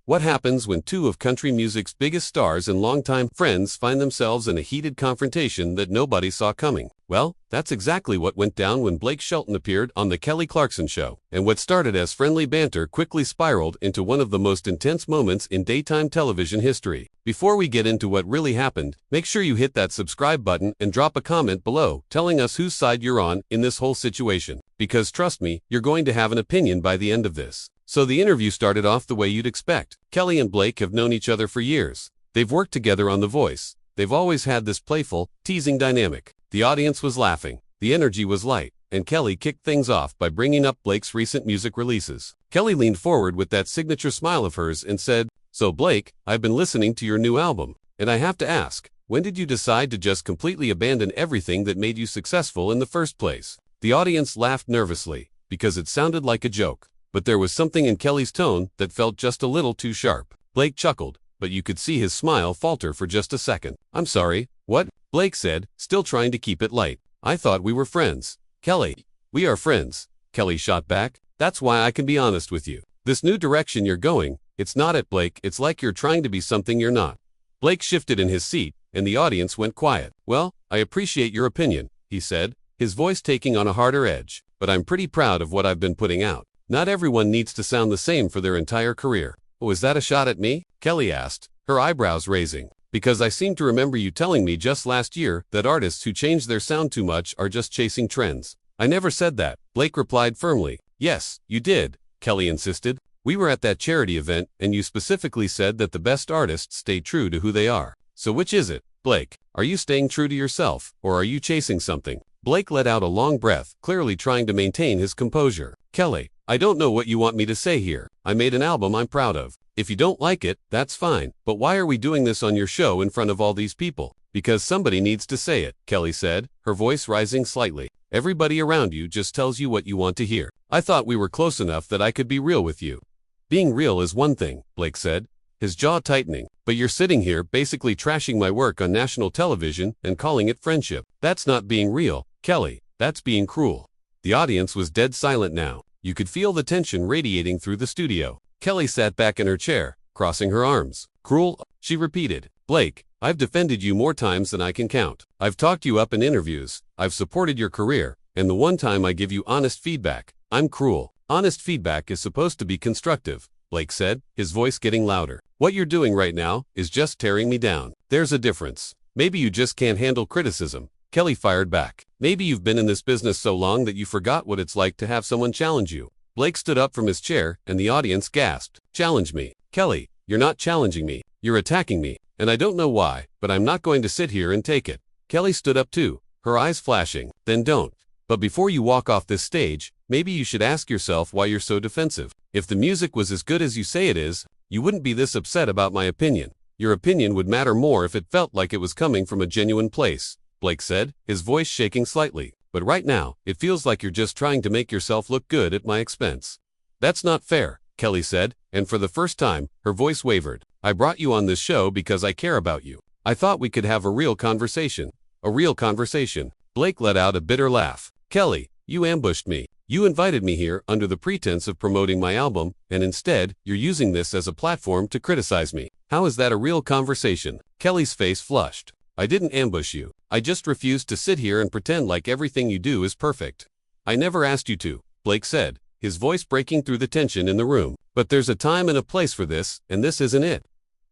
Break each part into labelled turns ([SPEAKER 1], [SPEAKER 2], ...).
[SPEAKER 1] What happens when two of country music's biggest stars and longtime friends find themselves in a heated confrontation that nobody saw coming? Well, that's exactly what went down when Blake Shelton appeared on the Kelly Clarkson Show. And what started as friendly banter quickly spiraled into one of the most intense moments in daytime television history. Before we get into what really happened, make sure you hit that subscribe button and drop a comment below telling us whose side you're on in this whole situation. Because trust me, you're going to have an opinion by the end of this. So the interview started off the way you'd expect. Kelly and Blake have known each other for years. They've worked together on The Voice. They've always had this playful, teasing dynamic. The audience was laughing. The energy was light. And Kelly kicked things off by bringing up Blake's recent music releases. Kelly leaned forward with that signature smile of hers and said, "So Blake, I've been listening to your new album. And I have to ask, when did you decide to just completely abandon everything that made you successful in the first place?" The audience laughed nervously, because it sounded like a joke. But there was something in Kelly's tone that felt just a little too sharp. Blake chuckled, but you could see his smile falter for just a second. "I'm sorry, what?" Blake said, still trying to keep it light. "I thought we were friends." "Kelly, we are friends," Kelly shot back. "That's why I can be honest with you. This new direction you're going, it's not it, Blake. It's like you're trying to be something you're not." Blake shifted in his seat, and the audience went quiet. "Well, I appreciate your opinion," he said, his voice taking on a harder edge. "But I'm pretty proud of what I've been putting out. Not everyone needs to sound the same for their entire career." "Oh, is that a shot at me?" Kelly asked, her eyebrows raising. "Because I seem to remember you telling me just last year that artists who change their sound too much are just chasing trends." "I never said that," Blake replied firmly. "Yes, you did," Kelly insisted. "We were at that charity event, and you specifically said that the best artists stay true to who they are. So which is it, Blake? Are you staying true to yourself, or are you chasing something?" Blake let out a long breath, clearly trying to maintain his composure. "Kelly, I don't know what you want me to say here. I made an album I'm proud of. If you don't like it, that's fine. But why are we doing this on your show in front of all these people?" "Because somebody needs to say it," Kelly said, her voice rising slightly. "Everybody around you just tells you what you want to hear. I thought we were close enough that I could be real with you." "Being real is one thing," Blake said, his jaw tightening. "But you're sitting here basically trashing my work on national television and calling it friendship. That's not being real, Kelly. That's being cruel." The audience was dead silent now. You could feel the tension radiating through the studio. Kelly sat back in her chair, crossing her arms. "Cruel?" she repeated. "Blake, I've defended you more times than I can count. I've talked you up in interviews. I've supported your career. And the one time I give you honest feedback, I'm cruel." "Honest feedback is supposed to be constructive," Blake said, his voice getting louder. "What you're doing right now is just tearing me down. There's a difference. Maybe you just can't handle criticism." Kelly fired back. "Maybe you've been in this business so long that you forgot what it's like to have someone challenge you." Blake stood up from his chair, and the audience gasped. "Challenge me?" "Kelly, you're not challenging me. You're attacking me. And I don't know why, but I'm not going to sit here and take it." Kelly stood up too, her eyes flashing. "Then don't. But before you walk off this stage, maybe you should ask yourself why you're so defensive. If the music was as good as you say it is, you wouldn't be this upset about my opinion. Your opinion would matter more if it felt like it was coming from a genuine place," Blake said, his voice shaking slightly. "But right now, it feels like you're just trying to make yourself look good at my expense." "That's not fair," Kelly said, and for the first time, her voice wavered. "I brought you on this show because I care about you. I thought we could have a real conversation." "A real conversation?" Blake let out a bitter laugh. "Kelly, you ambushed me. You invited me here under the pretense of promoting my album, and instead, you're using this as a platform to criticize me. How is that a real conversation?" Kelly's face flushed. "I didn't ambush you. I just refused to sit here and pretend like everything you do is perfect." "I never asked you to," Blake said, his voice breaking through the tension in the room. "But there's a time and a place for this, and this isn't it."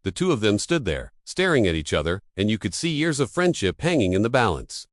[SPEAKER 1] The two of them stood there, staring at each other, and you could see years of friendship hanging in the balance.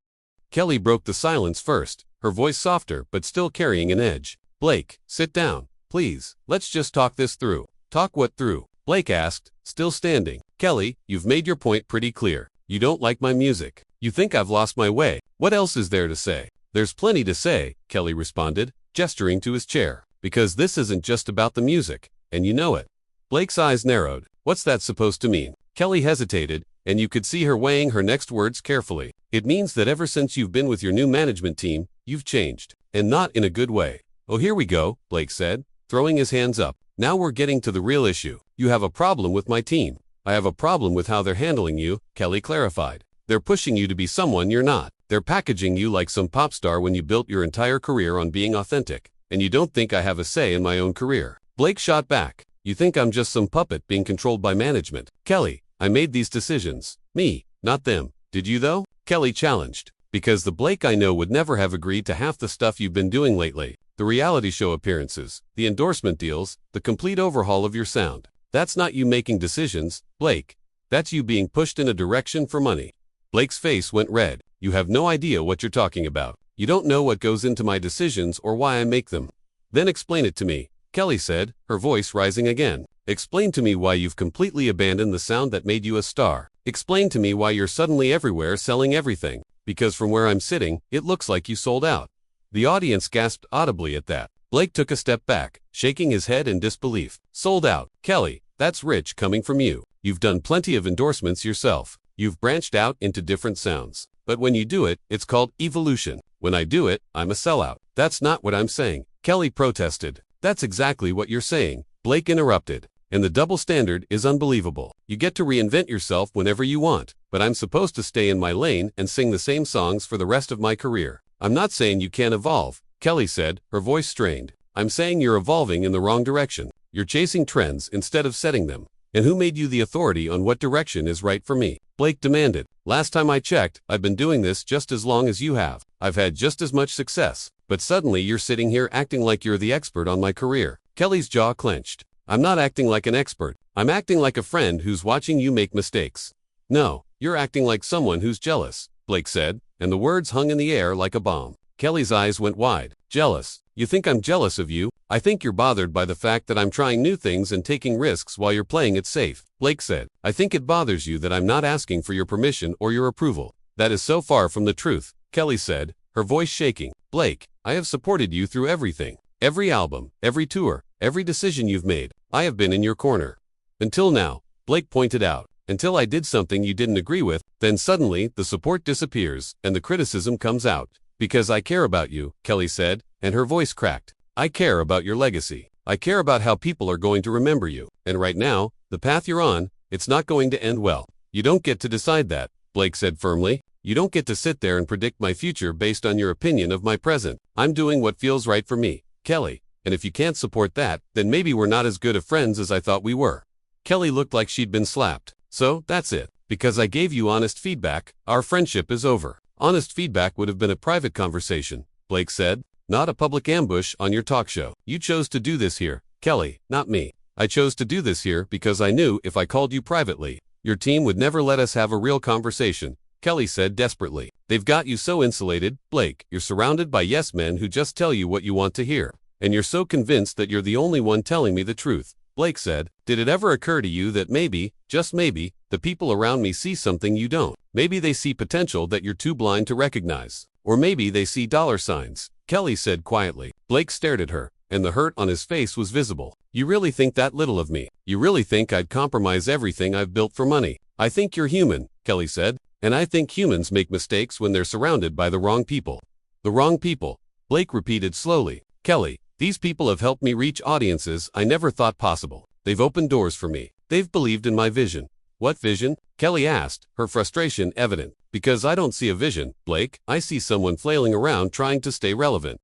[SPEAKER 1] Kelly broke the silence first, her voice softer but still carrying an edge. "Blake, sit down, please. Let's just talk this through." "Talk what through?" Blake asked, still standing. "Kelly, you've made your point pretty clear. You don't like my music. You think I've lost my way. What else is there to say?" "There's plenty to say," Kelly responded, gesturing to his chair. "Because this isn't just about the music, and you know it." Blake's eyes narrowed. "What's that supposed to mean?" Kelly hesitated, and you could see her weighing her next words carefully. "It means that ever since you've been with your new management team, you've changed. And not in a good way." "Oh, here we go," Blake said, throwing his hands up. "Now we're getting to the real issue. You have a problem with my team." "I have a problem with how they're handling you," Kelly clarified. "They're pushing you to be someone you're not. They're packaging you like some pop star when you built your entire career on being authentic. And you don't think I have a say in my own career." Blake shot back. You think I'm just some puppet being controlled by management. Kelly, I made these decisions. Me, not them. Did you though? Kelly challenged. Because the Blake I know would never have agreed to half the stuff you've been doing lately. The reality show appearances, the endorsement deals, the complete overhaul of your sound. That's not you making decisions, Blake. That's you being pushed in a direction for money. Blake's face went red. You have no idea what you're talking about. You don't know what goes into my decisions or why I make them. Then explain it to me, Kelly said, her voice rising again. Explain to me why you've completely abandoned the sound that made you a star. Explain to me why you're suddenly everywhere selling everything. Because from where I'm sitting, it looks like you sold out. The audience gasped audibly at that. Blake took a step back, shaking his head in disbelief. Sold out, Kelly, that's rich coming from you. You've done plenty of endorsements yourself. You've branched out into different sounds. But when you do it, it's called evolution. When I do it, I'm a sellout. That's not what I'm saying, Kelly protested. That's exactly what you're saying, Blake interrupted. And the double standard is unbelievable. You get to reinvent yourself whenever you want, but I'm supposed to stay in my lane and sing the same songs for the rest of my career. I'm not saying you can't evolve, Kelly said, her voice strained. I'm saying you're evolving in the wrong direction. You're chasing trends instead of setting them. And who made you the authority on what direction is right for me? Blake demanded. Last time I checked, I've been doing this just as long as you have. I've had just as much success. But suddenly you're sitting here acting like you're the expert on my career. Kelly's jaw clenched. I'm not acting like an expert. I'm acting like a friend who's watching you make mistakes. No, you're acting like someone who's jealous, Blake said, and the words hung in the air like a bomb. Kelly's eyes went wide. Jealous? You think I'm jealous of you? I think you're bothered by the fact that I'm trying new things and taking risks while you're playing it safe, Blake said. I think it bothers you that I'm not asking for your permission or your approval. That is so far from the truth, Kelly said, her voice shaking. Blake, I have supported you through everything. Every album, every tour, every decision you've made, I have been in your corner. Until now, Blake pointed out. Until I did something you didn't agree with, then suddenly the support disappears and the criticism comes out. Because I care about you, Kelly said, and her voice cracked. I care about your legacy. I care about how people are going to remember you. And right now, the path you're on, it's not going to end well. You don't get to decide that, Blake said firmly. You don't get to sit there and predict my future based on your opinion of my present. I'm doing what feels right for me, Kelly. And if you can't support that, then maybe we're not as good of friends as I thought we were. Kelly looked like she'd been slapped. So, that's it. Because I gave you honest feedback, our friendship is over. Honest feedback would have been a private conversation, Blake said, not a public ambush on your talk show. You chose to do this here, Kelly, not me. I chose to do this here because I knew if I called you privately, your team would never let us have a real conversation, Kelly said desperately. They've got you so insulated, Blake. You're surrounded by yes men who just tell you what you want to hear. And you're so convinced that you're the only one telling me the truth, Blake said. Did it ever occur to you that maybe, just maybe, the people around me see something you don't? Maybe they see potential that you're too blind to recognize. Or maybe they see dollar signs, Kelly said quietly. Blake stared at her, and the hurt on his face was visible. You really think that little of me? You really think I'd compromise everything I've built for money? I think you're human, Kelly said, and I think humans make mistakes when they're surrounded by the wrong people. The wrong people, Blake repeated slowly. Kelly, these people have helped me reach audiences I never thought possible. They've opened doors for me. They've believed in my vision. What vision? Kelly asked, her frustration evident. Because I don't see a vision, Blake. I see someone flailing around trying to stay relevant.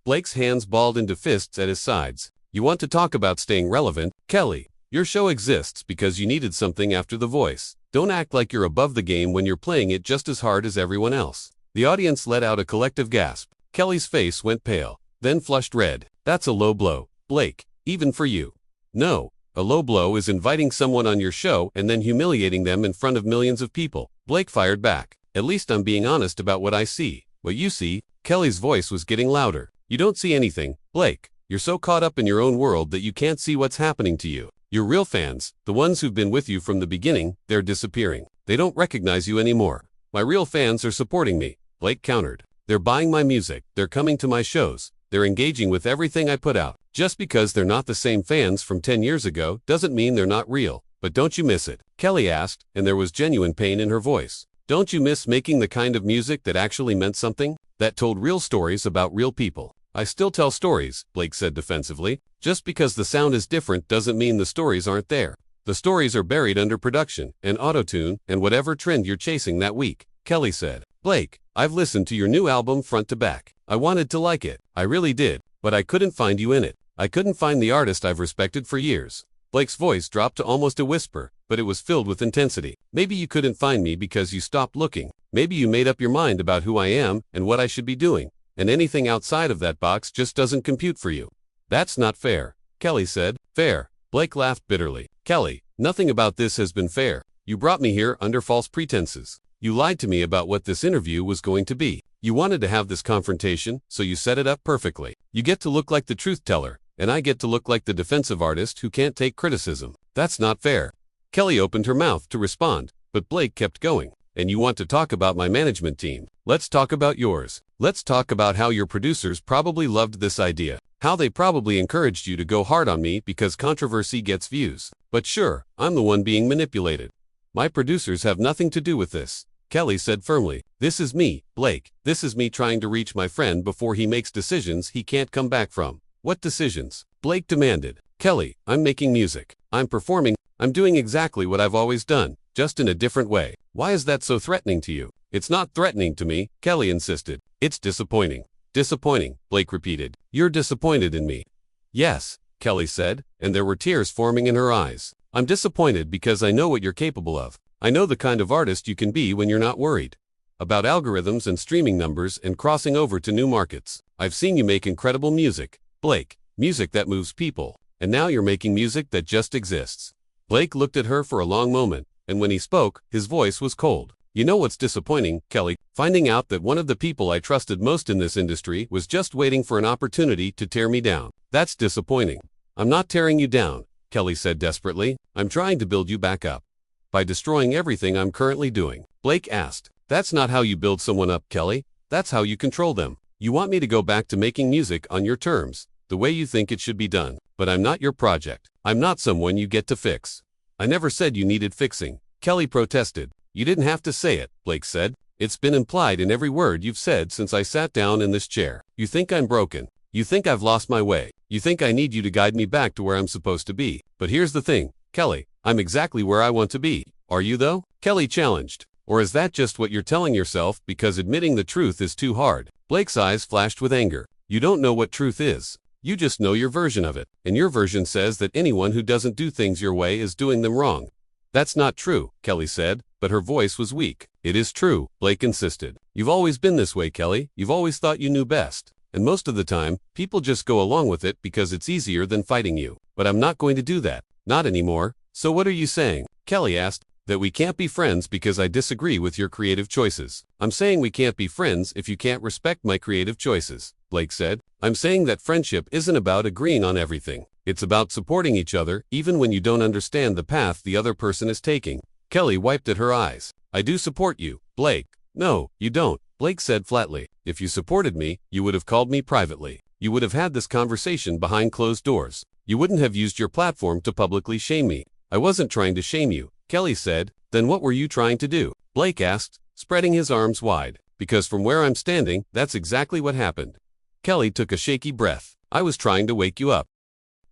[SPEAKER 1] Blake's hands balled into fists at his sides. You want to talk about staying relevant? Kelly, your show exists because you needed something after The Voice. Don't act like you're above the game when you're playing it just as hard as everyone else. The audience let out a collective gasp. Kelly's face went pale, then flushed red. That's a low blow, Blake, even for you. No, a low blow is inviting someone on your show and then humiliating them in front of millions of people. Blake fired back. At least I'm being honest about what I see. What you see, Kelly's voice was getting louder. You don't see anything, Blake. You're so caught up in your own world that you can't see what's happening to you. Your real fans, the ones who've been with you from the beginning, they're disappearing. They don't recognize you anymore. My real fans are supporting me, Blake countered. They're buying my music, they're coming to my shows, they're engaging with everything I put out. Just because they're not the same fans from 10 years ago doesn't mean they're not real. But don't you miss it? Kelly asked, and there was genuine pain in her voice. Don't you miss making the kind of music that actually meant something? That told real stories about real people? I still tell stories, Blake said defensively. Just because the sound is different doesn't mean the stories aren't there. The stories are buried under production, and auto-tune, and whatever trend you're chasing that week, Kelly said. Blake, I've listened to your new album front to back. I wanted to like it. I really did. But I couldn't find you in it. I couldn't find the artist I've respected for years. Blake's voice dropped to almost a whisper, but it was filled with intensity. Maybe you couldn't find me because you stopped looking. Maybe you made up your mind about who I am and what I should be doing, and anything outside of that box just doesn't compute for you. That's not fair, Kelly said. Fair? Blake laughed bitterly. Kelly, nothing about this has been fair. You brought me here under false pretenses. You lied to me about what this interview was going to be. You wanted to have this confrontation, so you set it up perfectly. You get to look like the truth teller, and I get to look like the defensive artist who can't take criticism. That's not fair. Kelly opened her mouth to respond, but Blake kept going. And you want to talk about my management team. Let's talk about yours. Let's talk about how your producers probably loved this idea. How they probably encouraged you to go hard on me because controversy gets views. But sure, I'm the one being manipulated. My producers have nothing to do with this, Kelly said firmly. This is me, Blake. This is me trying to reach my friend before he makes decisions he can't come back from. What decisions? Blake demanded. Kelly, I'm making music. I'm performing. I'm doing exactly what I've always done, just in a different way. Why is that so threatening to you? It's not threatening to me, Kelly insisted. It's disappointing. Disappointing, Blake repeated. You're disappointed in me. Yes, Kelly said, and there were tears forming in her eyes. I'm disappointed because I know what you're capable of. I know the kind of artist you can be when you're not worried about algorithms and streaming numbers and crossing over to new markets. I've seen you make incredible music, Blake, music that moves people, and now you're making music that just exists. Blake looked at her for a long moment, and when he spoke, his voice was cold. You know what's disappointing, Kelly? Finding out that one of the people I trusted most in this industry was just waiting for an opportunity to tear me down. That's disappointing. I'm not tearing you down, Kelly said desperately. I'm trying to build you back up. By destroying everything I'm currently doing. Blake asked. That's not how you build someone up, Kelly. That's how you control them. You want me to go back to making music on your terms, the way you think it should be done. But I'm not your project. I'm not someone you get to fix. I never said you needed fixing, Kelly protested. You didn't have to say it, Blake said. It's been implied in every word you've said since I sat down in this chair. You think I'm broken. You think I've lost my way. You think I need you to guide me back to where I'm supposed to be. But here's the thing, Kelly, I'm exactly where I want to be. Are you though? Kelly challenged. Or is that just what you're telling yourself because admitting the truth is too hard? Blake's eyes flashed with anger. You don't know what truth is. You just know your version of it, and your version says that anyone who doesn't do things your way is doing them wrong. That's not true, Kelly said, but her voice was weak. It is true, Blake insisted. You've always been this way, Kelly. You've always thought you knew best. And most of the time, people just go along with it because it's easier than fighting you. But I'm not going to do that. Not anymore. So what are you saying? Kelly asked. That we can't be friends because I disagree with your creative choices. I'm saying we can't be friends if you can't respect my creative choices, Blake said. I'm saying that friendship isn't about agreeing on everything. It's about supporting each other even when you don't understand the path the other person is taking. Kelly wiped at her eyes. I do support you, Blake. No, you don't, Blake said flatly. If you supported me, you would have called me privately. You would have had this conversation behind closed doors. You wouldn't have used your platform to publicly shame me. I wasn't trying to shame you, Kelly said. Then what were you trying to do? Blake asked, spreading his arms wide. Because from where I'm standing, that's exactly what happened. Kelly took a shaky breath. I was trying to wake you up.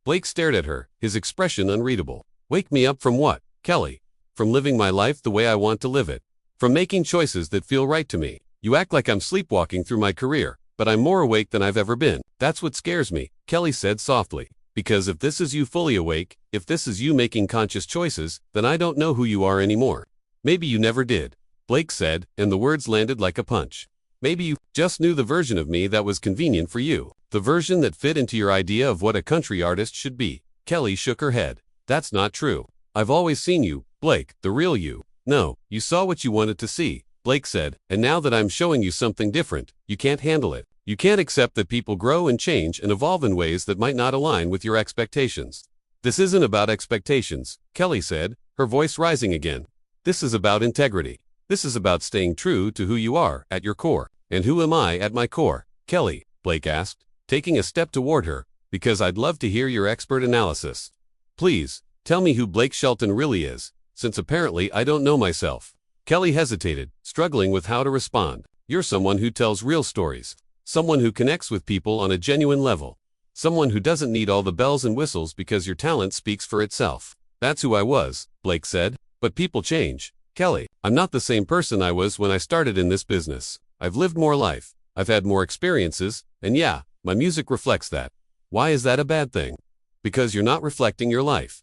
[SPEAKER 1] Blake stared at her, his expression unreadable. Wake me up from what, Kelly? From living my life the way I want to live it. From making choices that feel right to me. You act like I'm sleepwalking through my career, but I'm more awake than I've ever been. That's what scares me, Kelly said softly. Because if this is you fully awake, if this is you making conscious choices, then I don't know who you are anymore. Maybe you never did, Blake said, and the words landed like a punch. Maybe you just knew the version of me that was convenient for you. The version that fit into your idea of what a country artist should be. Kelly shook her head. That's not true. I've always seen you, Blake, the real you. No, you saw what you wanted to see, Blake said, and now that I'm showing you something different, you can't handle it. You can't accept that people grow and change and evolve in ways that might not align with your expectations. This isn't about expectations, Kelly said, her voice rising again. This is about integrity. This is about staying true to who you are at your core. And who am I at my core? Kelly, Blake asked, taking a step toward her, because I'd love to hear your expert analysis. Please, tell me who Blake Shelton really is, since apparently I don't know myself. Kelly hesitated, struggling with how to respond. You're someone who tells real stories. Someone who connects with people on a genuine level. Someone who doesn't need all the bells and whistles because your talent speaks for itself. That's who I was, Blake said. But people change. Kelly, I'm not the same person I was when I started in this business. I've lived more life. I've had more experiences, and yeah, my music reflects that. Why is that a bad thing? Because you're not reflecting your life,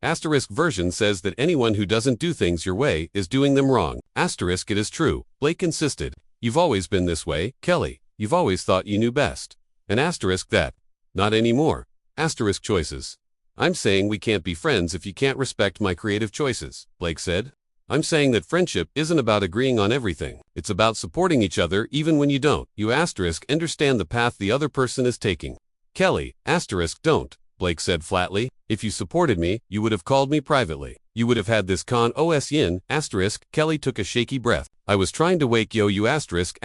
[SPEAKER 1] Asterisk version says that anyone who doesn't do things your way is doing them wrong. Asterisk it is true. Blake insisted. You've always been this way, Kelly. You've always thought you knew best. And asterisk that. Not anymore. Asterisk choices. I'm saying we can't be friends if you can't respect my creative choices, Blake said. I'm saying that friendship isn't about agreeing on everything. It's about supporting each other even when you don't. You asterisk understand the path the other person is taking. Kelly, asterisk don't, Blake said flatly. If you supported me, you would have called me privately. You would have had this conversation, asterisk. Kelly took a shaky breath. I was trying to wake you asterisk.